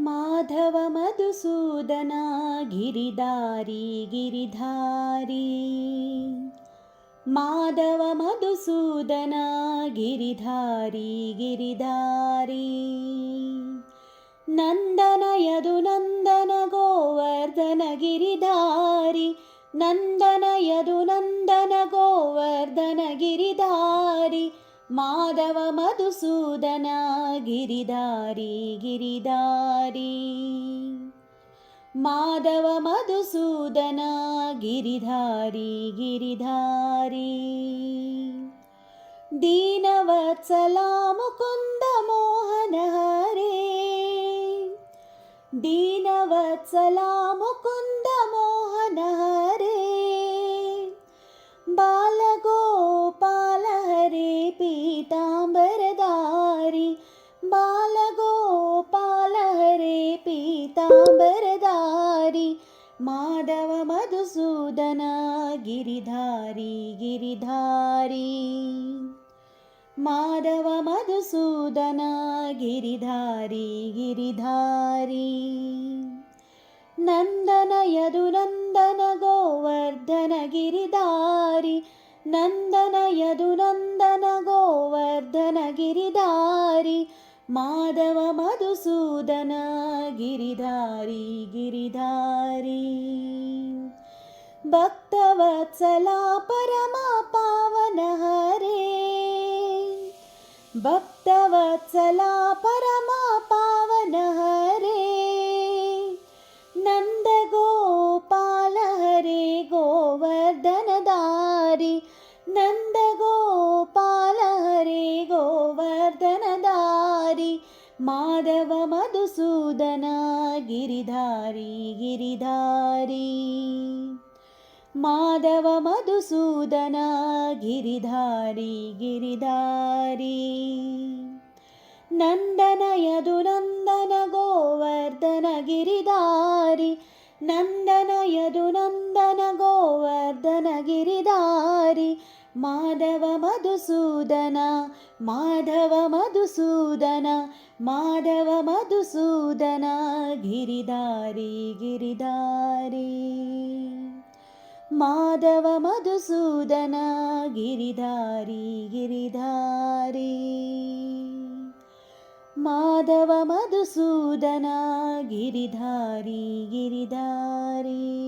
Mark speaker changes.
Speaker 1: ಮಾಧವ ಮಧುಸೂದನ ಗಿರಿಧಾರಿ ಗಿರಿಧಾರಿ. ಮಾಧವ ಮಧುಸೂದನ ಗಿರಿಧಾರಿ ಗಿರಿಧಾರಿ. ನಂದನ ಯದು ನಂದನ ಗೋವರ್ಧನ ಗಿರಿಧಾರಿ. ನಂದನ ಯದು ನಂದನ ಗೋವರ್ಧನ ಗಿರಿಧಾರಿ. ಮಾಧವ ಮಧುಸೂದನ ಗಿರಿಧಾರಿ ಗಿರಿಧಾರಿ. ಮಾಧವ ಮಧುಸೂದನ ಗಿರಿಧಾರಿ ಗಿರಿಧಾರಿ. ದೀನವತ್ಸಲ ಮುಕುಂದ ಮೋಹನ ಹರೇ. ದೀನವತ್ಸಲ ಮುಕುಂದ ಮೋಹನ ಹರೇ. ಬಾಲಗೋಪಾಲ ಹರೇ ಪೀತಾಂಬರಧಾರಿ. ಬಾಲಗೋಪಾಲ ಹರೇ ಪೀತಾಂಬರಧಾರಿ. ಮಾಧವ ಮಧುಸೂದನ ಗಿರಿಧಾರಿ ಗಿರಿಧಾರಿ. ಮಾಧವ ಮಧುಸೂದನ ಗಿರಿಧಾರಿ ಗಿರಿಧಾರಿ. ನಂದನ ಯದು ನಂದನ ಗೋವರ್ಧನ ಗಿರಿಧಾರಿ. ನಂದನ ಯದು ನಂದನ ಗೋವರ್ಧನ ಗಿರಿಧಾರಿ. ಮಾಧವ ಮಧುಸೂದನ ಗಿರಿಧಾರಿ ಗಿರಿಧಾರಿ. ಭಕ್ತವತ್ಸಲ ಪರಮ ಪಾವನ ಹರೇ. ಭಕ್ತವತ್ಸಲ ಪರಮ ಪಾವನ ಹರೇ. ನಂದ ಗೋಪಾಲ ಹರೇ ಗೋವರ್ಧನಧಾರಿ. ನಂದ ಗೋಪಾಲ ಹರೇ ಗೋವರ್ಧನಧಾರಿ. ಮಾಧವ ಮಧುಸೂದನ ಗಿರಿಧಾರಿ ಗಿರಿಧಾರಿ. ಮಾಧವ ಮಧುಸೂದನ ಗಿರಿಧಾರಿ ಗಿರಿಧಾರಿ. ನಂದನ ಯದು ನಂದನ ಗೋವರ್ಧನ ಗಿರಿಧಾರಿ. ನಂದನ ಯದು ನಂದನ ಗೋವರ್ಧನ ಗಿರಿಧಾರಿ. ಮಾಧವ ಮಧುಸೂದನ ಮಾಧವ ಮಧುಸೂದನ. ಮಾಧವ ಮಧುಸೂದನ ಗಿರಿಧಾರಿ ಗಿರಿಧಾರಿ. ಮಾಧವ ಮಧುಸೂದನ ಗಿರಿಧಾರಿ ಗಿರಿಧಾರಿ. ಮಾಧವ ಮಧುಸೂದನ ಗಿರಿಧಾರಿ ಗಿರಿಧಾರಿ.